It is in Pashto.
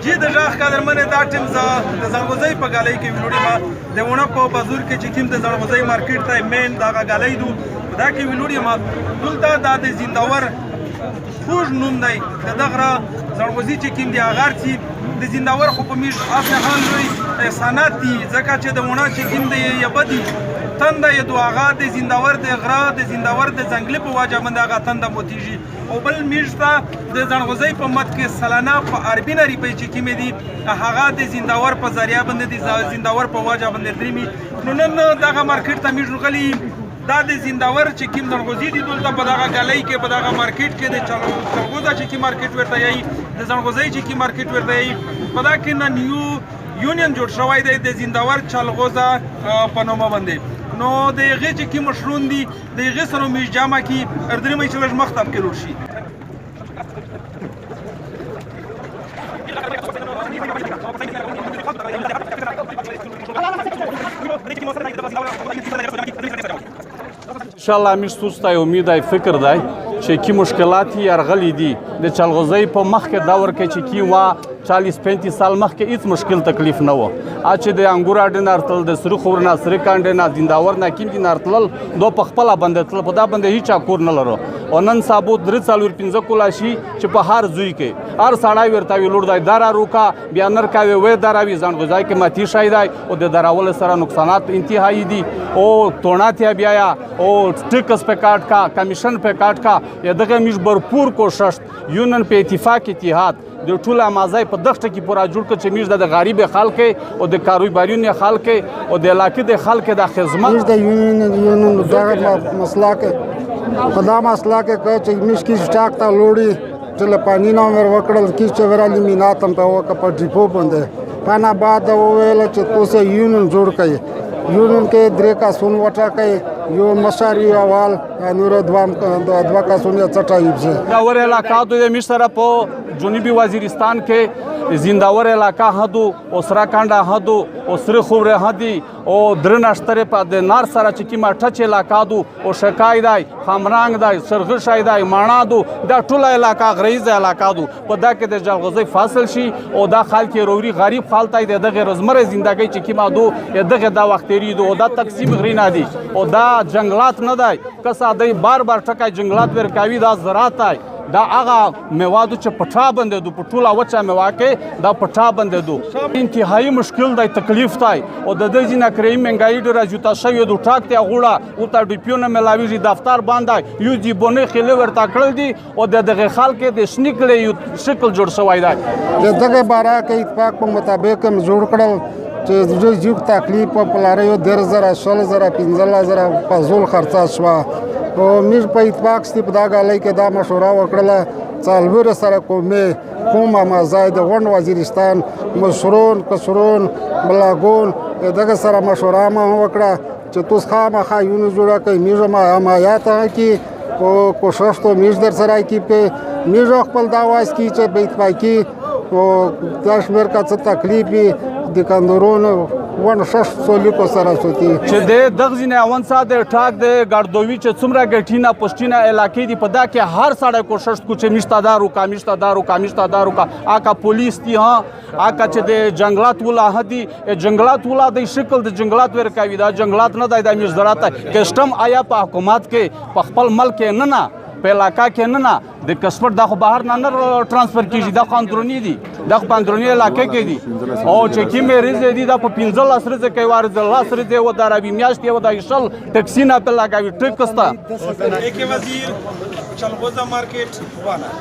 جی د ژغ قدرمنې دا ټیم زه د ځنغوزۍ په ګالۍ کې ویلوړې ما د ونه په بازور کې چې کوم د ځنغوزۍ مارکیټ ته مین دغه ګالۍ دو دا کې ویلوړې ما دلته دا د زنداور خوږ نوم دی د دغه ځنغوزي چې کوم دی هغه ارڅي د زنداور خو په میش اصل حال لوی احسانات دي ځکه چې د ونه چې کوم دی یا بدی تنده یې دو هغه د زنداور د غره د زنداور د ځنګلي په وجه باندې هغه تنده موتیږي او بل میش ته د ځنغوزۍ په مد کې سلانه په اربینه روپۍ چې کومې دي هغه د زنداور په ذریعه باندې د زنداور په وجه باندې درېمي نو نن دغه مارکیټ ته میش غلي دا د زنداور چې کوم ځنغوزي دي دلته په دغه ګالۍ کې په دغه مارکیټ کې د چلغوزه چې کوم مارکیټ ورته یایي د ځنغوزۍ چې کوم مارکیټ ورته یایي په دا کې نن یونین جوړ شوی دی د زنداور چلغوزه په نومه باندې نو د هغې چې کوم مشرون دي د هغې سره میش جامع کړي اردرېمۍ چې لږ مخ ته پکې لوړ شي انشاءالله میش سوسته امید دی فکر دی چې کی مشکلات یرغلی دي د چلغوزۍ په مخ کې دور کې چې کی وا 40-35 سال مخکې هیڅ مشکل تکلیف نه و چې د انګور اډې نارتل د سرو خور نه سرې کانډې نه زنداور نه کیم دي نارتل دو په خپل باندې تل په دا باندې هیڅ کور نه لرو او نن سابو 3-4-5 کولا شي چې په هر زوی کې هر سړی ورته ویلوړ دی دارا روکا بیا نر کاوي وې دراوي ځنغوزای کې ماتي شای دی او د دراول سره نقصانات انتهایی دي او تونات بیا او ټیکس په کاټ کا کمیشن په کاټ کا دغه میش برپور کوشش یونن په اتفاق اتحاد د ټول امازای په دغه کې پورا جوړ کړ چې میش د غریب خلک او د کاروباریونو خلک او د علاقې د خلک د خدمت د یونین دغه مسله کې خدا مسله کې چې میش کې سٹاک ته لوړي چې پانی نو مر وکړل کې چې ورالي میناتم په وک په ډیپو باندې پانا بعد ویل چې تاسو یونین جوړ کړئ یونین کې درې کا سون وټا کوي یو مشاري اول نور دوا کا سون چټایي دا ور علاقہ د مصر په جنوبي وزیرستان کې زنداور علاقہ هدو او سراکانډا هدو او سره خوره هدي او درناشتره په د نار سره چې کی ماټه چې علاقہ دو او شکای دی خامرنګ دی سرغشای دی مانا دو دا ټول علاقہ غریز علاقہ دو په دا کې د جلغوزي فاصل شي او دا خلک روري غریب خالتای دغه روزمره زندګۍ چې کی ما دو دغه دا وخت دو او دا تقسیم غرینا دي او دا جنگلات نه دی کسا دی بار ټکای جنگلات ورکاوي دا زراعت دی دا هغه میوادو چې پټا باندې دو پټولا وچا میوا کې دا پټا باندې دو انتهایی مشکل دی تکلیف دی او د دې جنا کریم منګای ډیر راځوتا شوی دو ټاک ته غوړه او تا ډیپیونه ملاویږي دفتر باندې یو جی بونه خله ورتا کړل دي او دغه خلک د شنیکلې یو شکل جوړ شوی دی دغه بارا کې اتفاق په مطابق جوړ کړل چې جو تکلیف په لاره 10,000 16,000 15,000 په زول خرڅه شو او میش په اتفاق ستې په دا ګالۍ کې دا مشوره وکړله څلور سره کومه مازای د غونډ وزیرستان مشرون کسرون بلاګون دغه سره مشوره ما وکړه چې تاسو خامخا یونو جوړه کوي میش ما حمایت کی او کوشش ته میش در سره کی په میش خپل دا واس کی چې په اتفاقی او کشمیر کا څه تکلیفي د کندورونو ون شش سولیکو سره سوتی چې د دغزینه اون ساده ټاک د ګردوی چې څومره ګټینا پښتینا علاقې دی په دا کې هر سړی کوشش کو چې مشتادارو کا آکا پولیس دی ها آکا چې د جنگلات ولا هدي جنگلات ولا د شکل د جنگلات ورکاوي دا جنگلات نه د میش زراعت کسٹم آیا په حکومت کې په خپل ملک نه په علاقہ کې نه د کسبر د بهر نه ترانسفر کیږي د قانوني دي د قانوني علاقې کې دي او چې کی مې ریزه دي د 15 ریزه کې وارز الله سره دی و د عربي میاشت و د ایشل ټکسی نه په لګاوي ټکستا وزیر چلغوزه مارکیټ والا